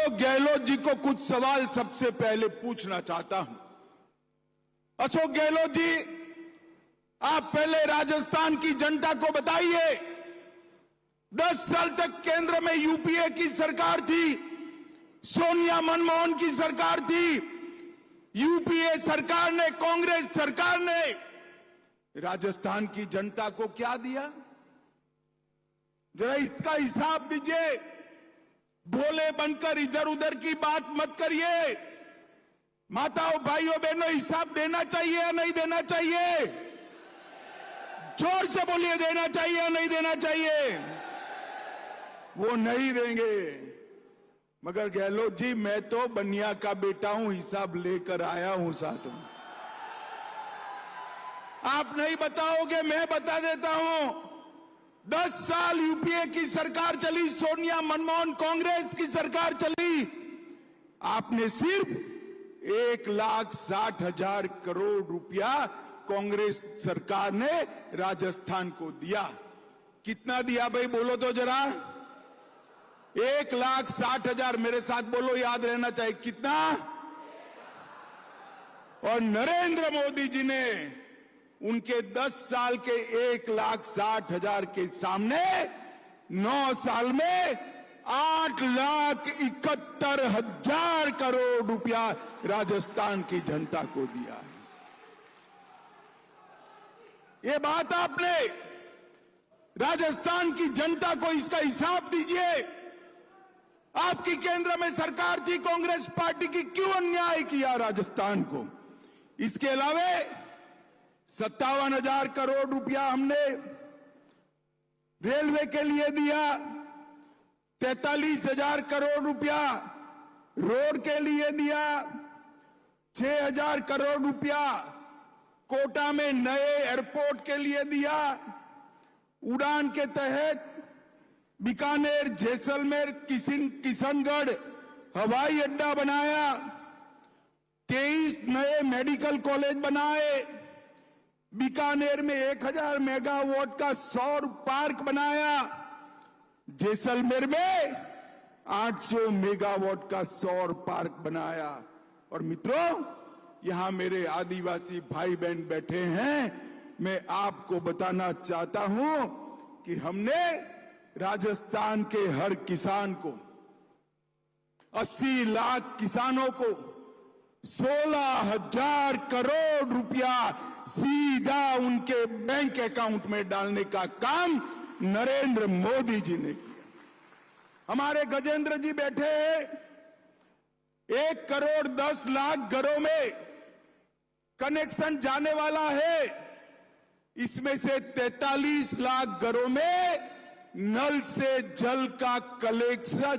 अशोक गहलोत जी को कुछ सवाल सबसे पहले पूछना चाहता हूं। अशोक गहलोत जी, आप पहले राजस्थान की जनता को बताइए, 10 साल तक केंद्र में यूपीए की सरकार थी, सोनिया मनमोहन की सरकार थी। यूपीए सरकार ने, कांग्रेस सरकार ने राजस्थान की जनता को क्या दिया? जरा इसका हिसाब दीजिए। भोले बनकर इधर उधर की बात मत करिए। माताओं, भाइयों, बहनों, हिसाब देना चाहिए या नहीं देना चाहिए? जोर से बोलिए, देना चाहिए या नहीं देना चाहिए? वो नहीं देंगे। मगर गहलोत जी, मैं तो बनिया का बेटा हूं, हिसाब लेकर आया हूं साथ में। आप नहीं बताओगे, मैं बता देता हूं। 10 साल यूपीए की सरकार चली, सोनिया मनमोहन कांग्रेस की सरकार चली। आपने सिर्फ 1,60,000 करोड़ रुपया कांग्रेस सरकार ने राजस्थान को दिया। कितना दिया भाई, बोलो तो जरा। 1,60,000, मेरे साथ बोलो, याद रहना चाहिए, कितना? और नरेंद्र मोदी जी ने उनके 10 साल के 1,60,000 के सामने 9 साल में 8,71,000 करोड़ रुपया राजस्थान की जनता को दिया है। ये बात आपने राजस्थान की जनता को इसका हिसाब दीजिए। आपकी केंद्र में सरकार थी कांग्रेस पार्टी की, क्यों अन्याय किया राजस्थान को? इसके अलावा 57,000 करोड़ रुपया हमने रेलवे के लिए दिया, 43,000 करोड़ रुपया रोड के लिए दिया, 6,000 करोड़ रुपया कोटा में नए एयरपोर्ट के लिए दिया, उड़ान के तहत बीकानेर, जैसलमेर, किशनगढ़ हवाई अड्डा बनाया, 23 नए मेडिकल कॉलेज बनाए, बीकानेर में 1,000 मेगावाट का सौर पार्क बनाया, जैसलमेर में 800 मेगावाट का सौर पार्क बनाया। और मित्रों, यहां मेरे आदिवासी भाई बहन बैठे हैं, मैं आपको बताना चाहता हूं कि हमने राजस्थान के हर किसान को, 80 लाख किसानों को 16,000 करोड़ रुपया सीधा उनके बैंक अकाउंट में डालने का काम नरेंद्र मोदी जी ने किया। हमारे गजेंद्र जी बैठे हैं, 1,10,00,000 घरों में कनेक्शन जाने वाला है। इसमें से 43 लाख घरों में नल से जल का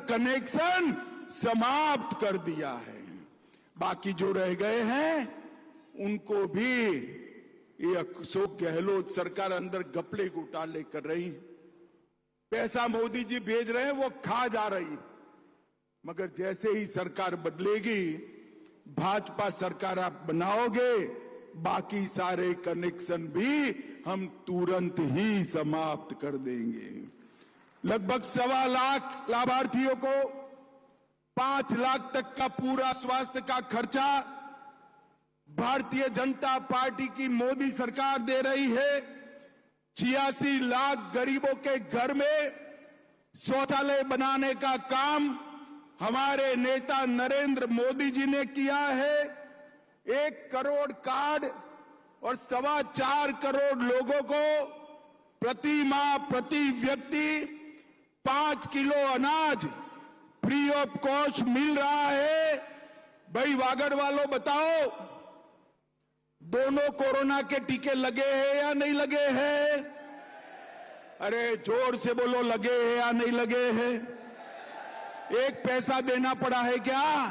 कनेक्शन समाप्त कर दिया है। बाकी जो रह गए हैं उनको भी ये अशोक गहलोत सरकार अंदर घपले घोटाले कर रही है। पैसा मोदी जी भेज रहे हैं, वो खा जा रही है। मगर जैसे ही सरकार बदलेगी, भाजपा सरकार आप बनाओगे, बाकी सारे कनेक्शन भी हम तुरंत ही समाप्त कर देंगे। लगभग 1.25 लाख लाभार्थियों को 5 लाख तक का पूरा स्वास्थ्य का खर्चा भारतीय जनता पार्टी की मोदी सरकार दे रही है। 86 लाख गरीबों के घर में शौचालय बनाने का काम हमारे नेता नरेंद्र मोदी जी ने किया है। 1 करोड़ कार्ड और 4.25 करोड़ लोगों को प्रति माह, प्रति व्यक्ति 5 किलो अनाज फ्री ऑफ कॉस्ट मिल रहा है। भाई वागड़ वालों, बताओ, दोनों कोरोना के टीके लगे हैं या नहीं लगे हैं? अरे जोर से बोलो, लगे हैं या नहीं लगे हैं? एक पैसा देना पड़ा है क्या?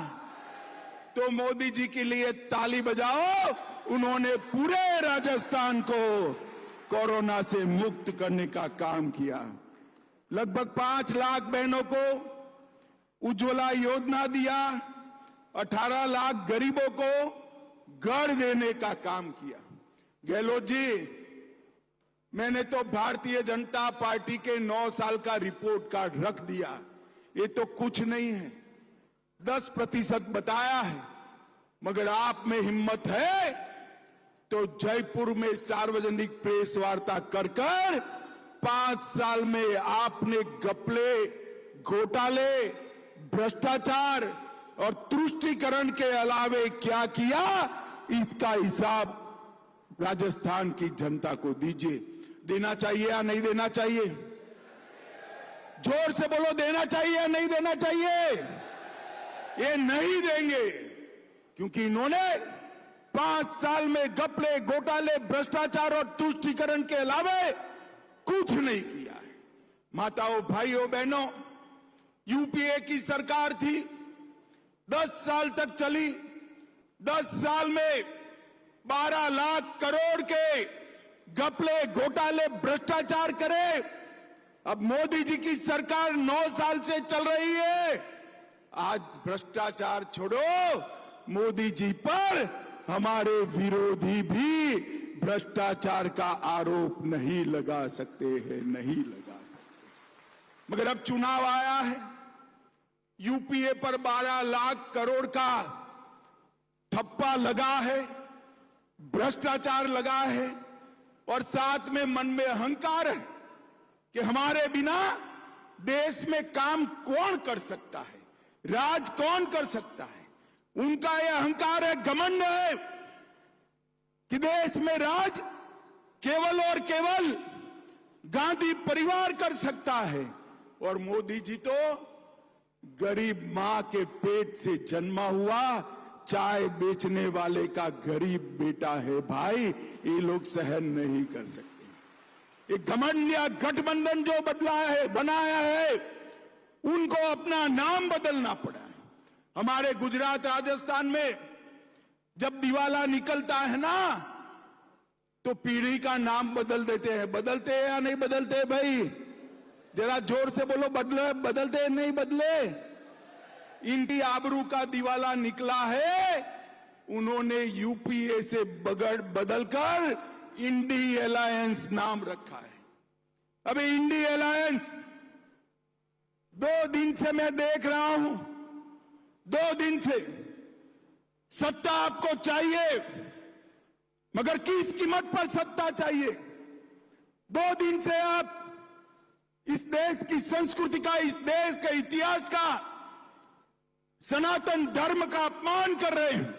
तो मोदी जी के लिए ताली बजाओ। उन्होंने पूरे राजस्थान को कोरोना से मुक्त करने का काम किया। लगभग 5 लाख बहनों को उज्ज्वला योजना दिया, 18 लाख गरीबों को घर देने का काम किया। गहलोत जी, मैंने तो भारतीय जनता पार्टी के 9 साल का रिपोर्ट कार्ड रख दिया। ये तो कुछ नहीं है। 10% बताया है, मगर आप में हिम्मत है तो जयपुर में सार्वजनिक प्रेस वार्ता कर 5 साल में आपने घपले, घोटाले, भ्रष्टाचार और तुष्टीकरण के अलावे क्या किया, इसका हिसाब राजस्थान की जनता को दीजिए। देना चाहिए या नहीं देना चाहिए? जोर से बोलो, देना चाहिए या नहीं देना चाहिए? ये नहीं देंगे, क्योंकि इन्होंने 5 साल में घपले, घोटाले, भ्रष्टाचार और तुष्टीकरण के अलावे कुछ नहीं किया है। माताओं, भाइयों, बहनों, यूपीए की सरकार थी, 10 साल तक चली। 10 साल में 12 लाख करोड़ के घपले, घोटाले, भ्रष्टाचार करे। अब मोदी जी की सरकार 9 साल से चल रही है। आज भ्रष्टाचार छोड़ो, मोदी जी पर हमारे विरोधी भी भ्रष्टाचार का आरोप नहीं लगा सकते हैं, नहीं लगा सकते। मगर अब चुनाव आया है, यूपीए पर 12 लाख करोड़ का ठप्पा लगा है, भ्रष्टाचार लगा है, और साथ में मन में अहंकार है कि हमारे बिना देश में काम कौन कर सकता है, राज कौन कर सकता है। उनका यह अहंकार है, घमंड है कि देश में राज केवल और केवल गांधी परिवार कर सकता है, और मोदी जी तो गरीब मां के पेट से जन्मा हुआ चाय बेचने वाले का गरीब बेटा है। भाई, ये लोग सहन नहीं कर सकते। एक घमंड या गठबंधन जो बनाया है, उनको अपना नाम बदलना पड़ा है। हमारे गुजरात, राजस्थान में जब दिवाला निकलता है ना, तो पीढ़ी का नाम बदल देते हैं। बदलते हैं या नहीं बदलते भाई? जरा जोर से बोलो, बदलते हैं नहीं बदले? इनकी आबरू का दिवाला निकला है, उन्होंने यूपीए से बदलकर इंडी अलायंस नाम रखा है। अबे इंडी अलायंस 2 दिन से मैं देख रहा हूं, 2 दिन से सत्ता आपको चाहिए, मगर किस कीमत पर सत्ता चाहिए? 2 दिन से आप इस देश की संस्कृति का, इस देश के इतिहास का, सनातन धर्म का अपमान कर रहे हैं।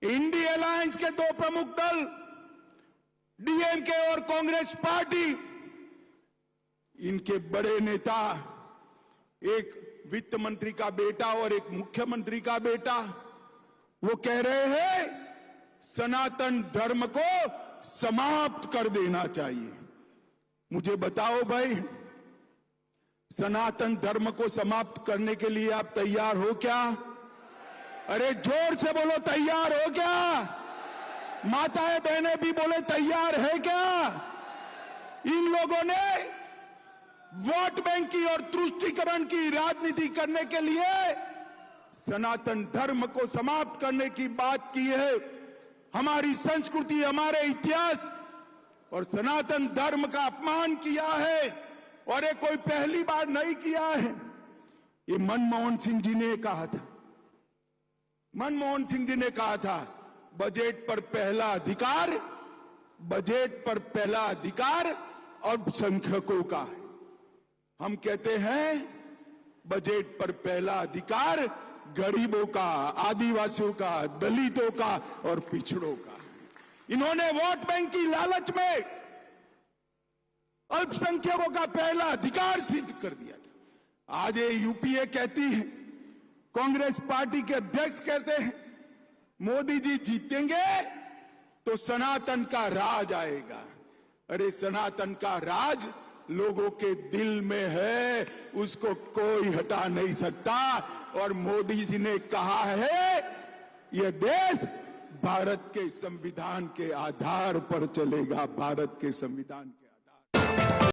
इंडी अलायंस के 2 प्रमुख दल, डीएमके और कांग्रेस पार्टी, इनके बड़े नेता, एक वित्त मंत्री का बेटा और एक मुख्यमंत्री का बेटा, वो कह रहे हैं सनातन धर्म को समाप्त कर देना चाहिए। मुझे बताओ भाई, सनातन धर्म को समाप्त करने के लिए आप तैयार हो क्या? अरे जोर से बोलो, तैयार हो क्या? माताएं बहनें भी बोले, तैयार है क्या? इन लोगों ने वोट बैंक की और तुष्टीकरण की राजनीति करने के लिए सनातन धर्म को समाप्त करने की बात की है। हमारी संस्कृति, हमारे इतिहास और सनातन धर्म का अपमान किया है, और ये कोई पहली बार नहीं किया है। ये मनमोहन सिंह जी ने कहा था, मनमोहन सिंह जी ने कहा था, बजट पर पहला अधिकार, बजट पर पहला अधिकार अल्पसंख्यकों का है। हम कहते हैं बजट पर पहला अधिकार गरीबों का, आदिवासियों का, दलितों का और पिछड़ों का। इन्होंने वोट बैंक की लालच में अल्पसंख्यकों का पहला अधिकार सिद्ध कर दिया था। आज ये यूपीए कहती है, कांग्रेस पार्टी के अध्यक्ष कहते हैं, मोदी जी जीतेंगे तो सनातन का राज आएगा। अरे सनातन का राज लोगों के दिल में है, उसको कोई हटा नहीं सकता। और मोदी जी ने कहा है, यह देश भारत के संविधान के आधार पर चलेगा, भारत के संविधान के आधार।